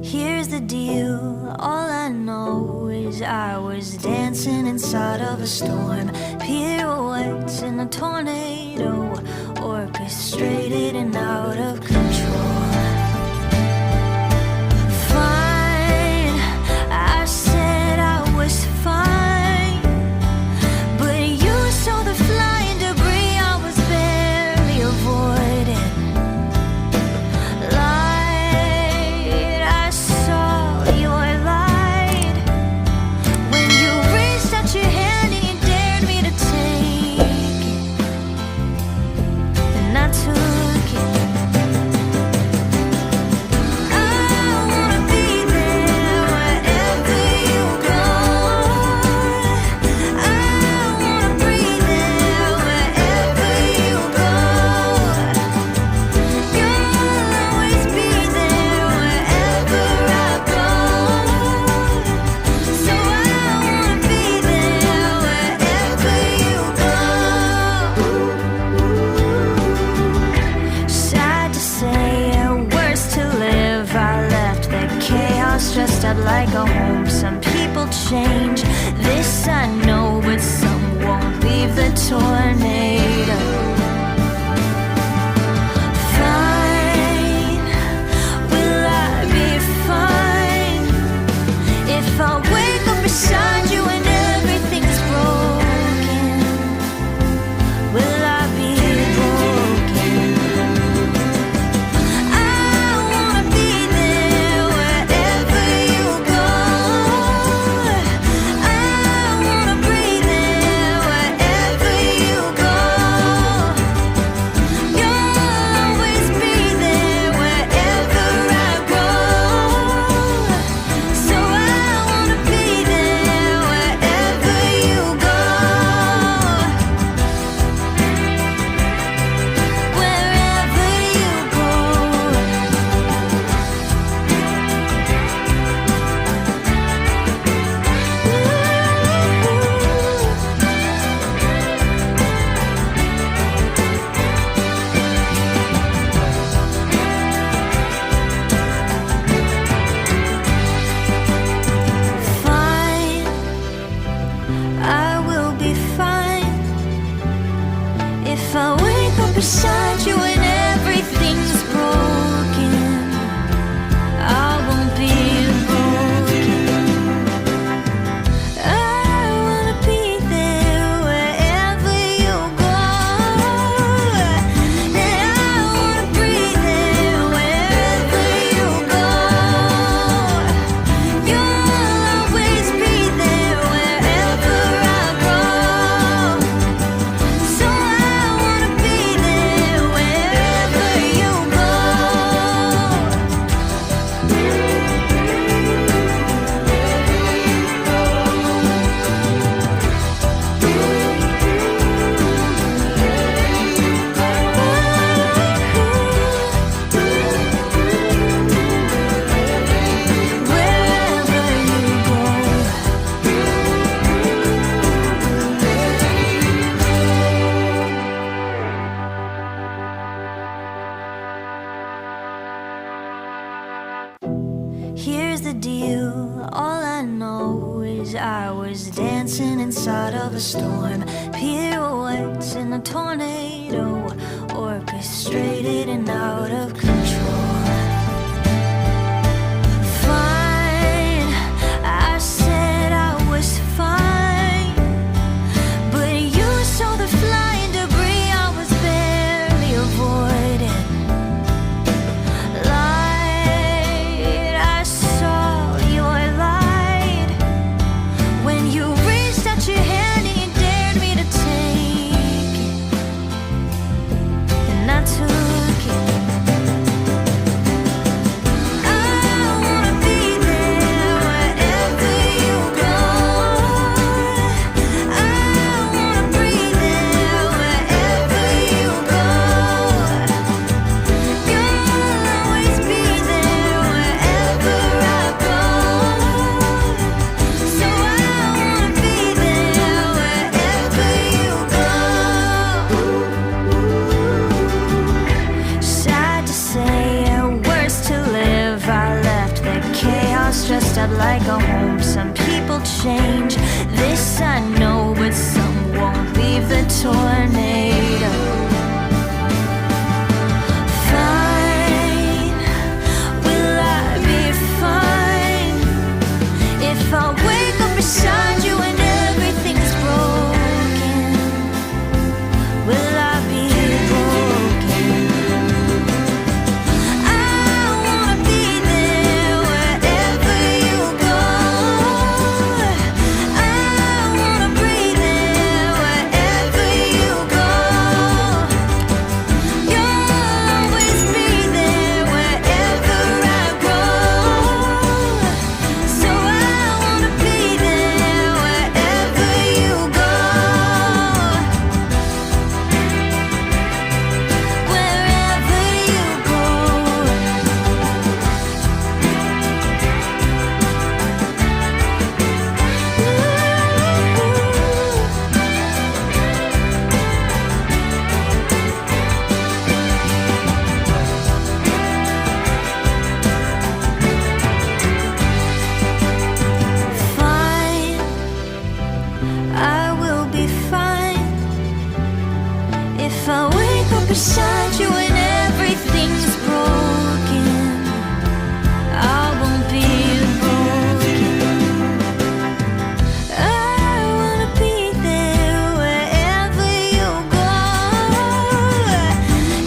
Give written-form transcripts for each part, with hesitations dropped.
Here's the deal, all I know is I was dancing inside of a storm, pirouettes in a tornado, orchestrated and out of control. Fine, I said I was fine, but you saw the flying debris I was barely avoiding. Dressed up like a home. Some people change, this I know, but some won't leave the tornado. Fine, will I be fine if I wake up beside you and everything's broken? Will I be broken? I wanna be there wherever you go. I wanna breathe there wherever you go. You'll always be there wherever I go. So I wanna be there wherever you go. Wherever you go. Fine, I will be fine if I wake up beside you and everything's broken. I won't be broken. I wanna be there wherever you go. And I wanna breathe there wherever you go. You'll always be there wherever I go. So I wanna be there wherever you go. Wherever you go. Here's the deal, all I know is I was dancing inside of a storm, pirouettes in a tornado, orchestrated and out of control. Fine, I said I was fine, but you saw the flying debris I was barely avoiding. Light, I saw your light when you reached out your hand and you dared me to take it, and I took it. dressed up like a home. Some people change, this I know, but some won't leave the tornado. Fine, will I be fine if I wake up beside you and everything's broken? Will I be broken? I wanna be there wherever you go. I wanna breathe there wherever you go. You'll always be there wherever I go. So I wanna be there wherever you go. Wherever you go. Fine, I will be fine if I wake up beside you and everything's broken. I won't be broken. I wanna be there wherever you go.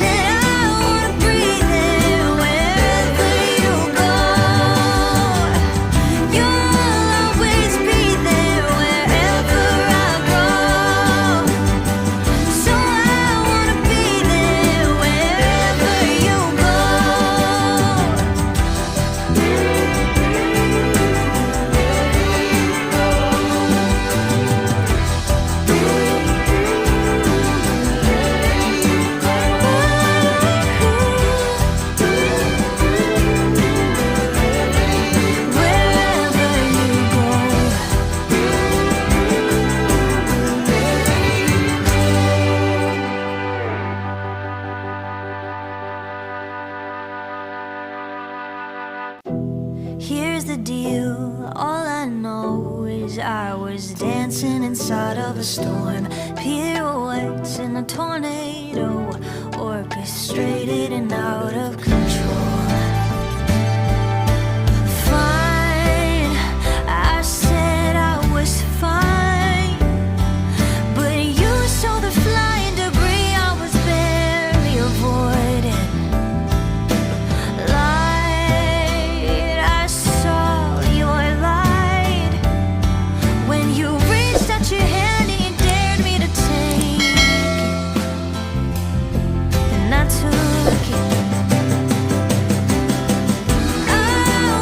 And I wanna breathe there wherever you go. You'll always be there wherever I go. So I wanna be there wherever you go. Wherever you go. Here's the deal, all I know is I was dancing inside of a storm. Pirouettes in a tornado, orchestrated and out of control. Fine, I said I was fine, but you saw the flying debris I was barely avoiding. Light, I saw your light when you reached out your hand and you dared me to take it, and I took it. I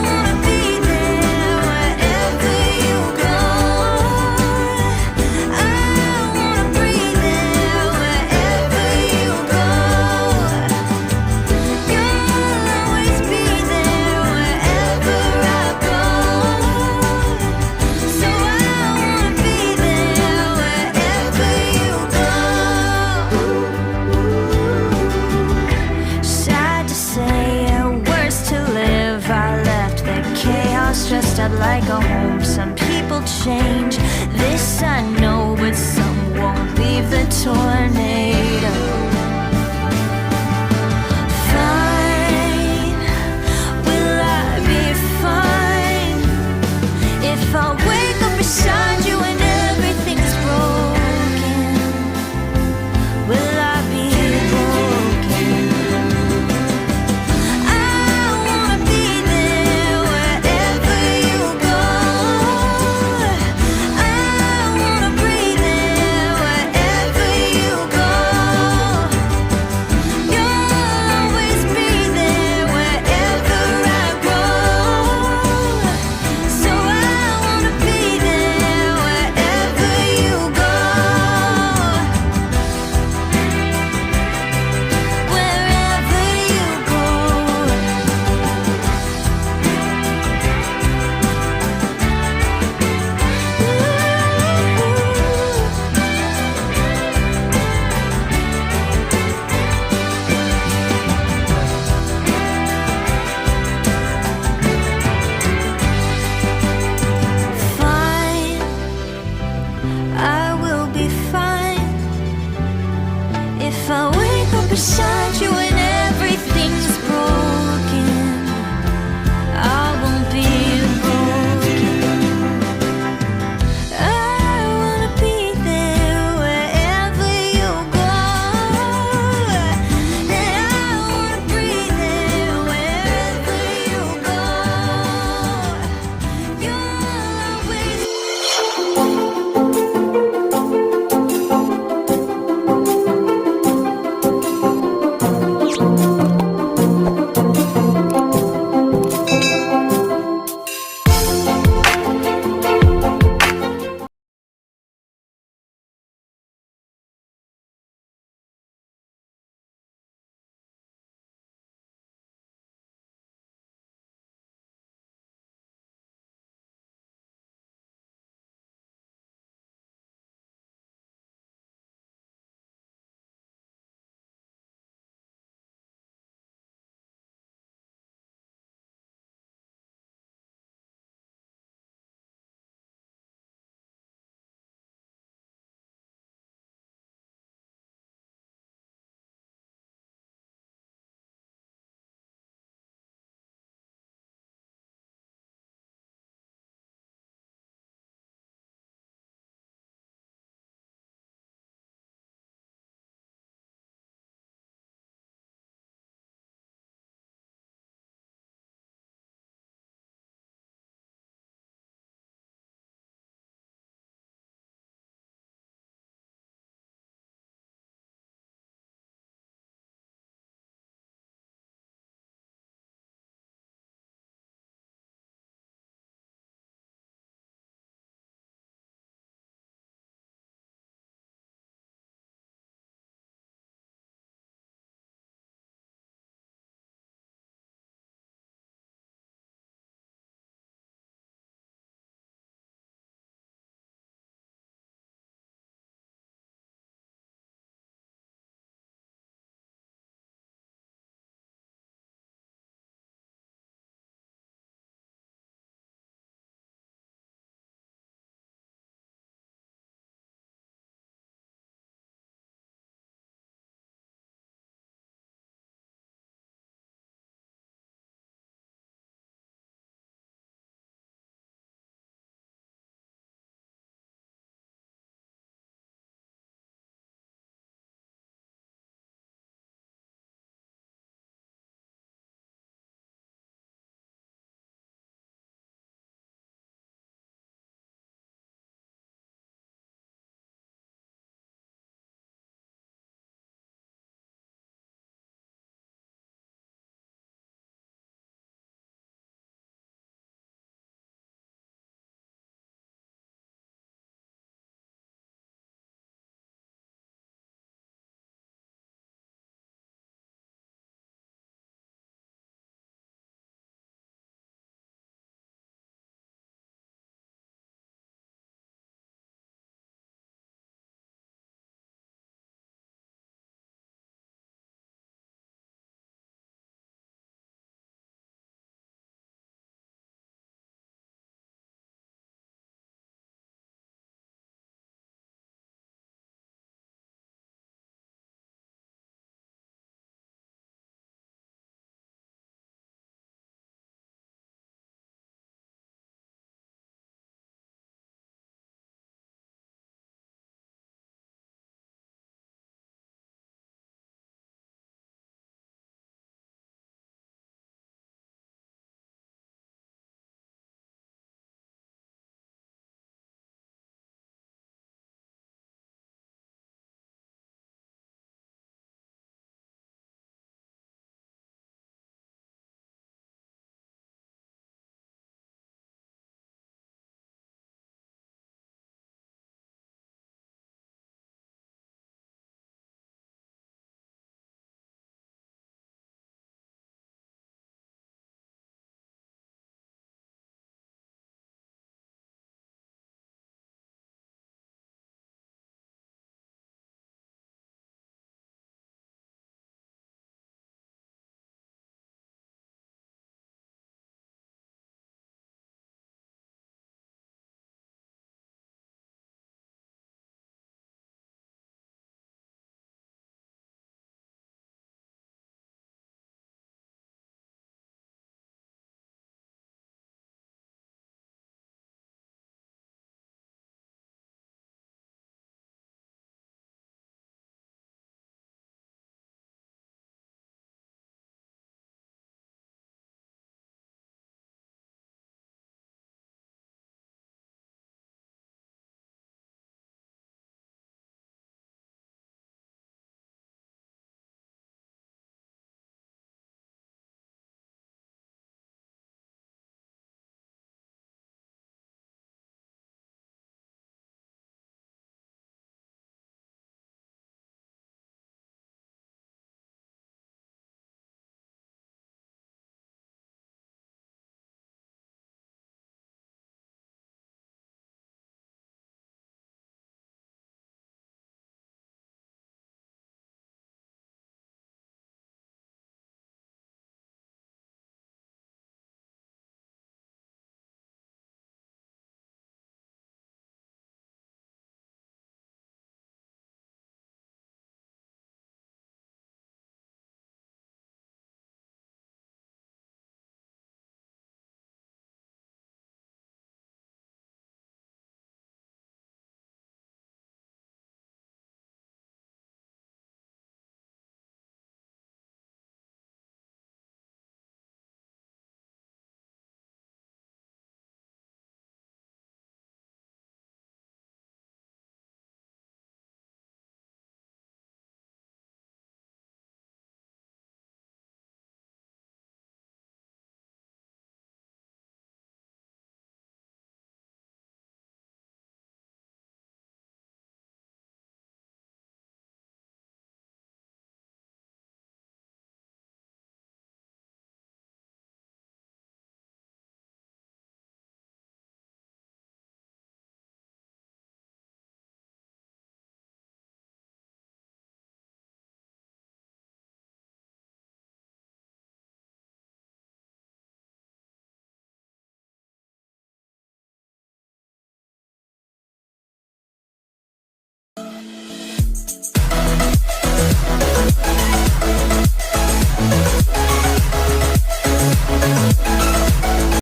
wanna be there wherever you go. I wanna breathe there wherever you go. You'll always be there wherever I go. So I wanna be there wherever you go. Sad to say, worse to live. I left the chaos dressed up like a home. Some people change, this I know, but some won't leave the tornado.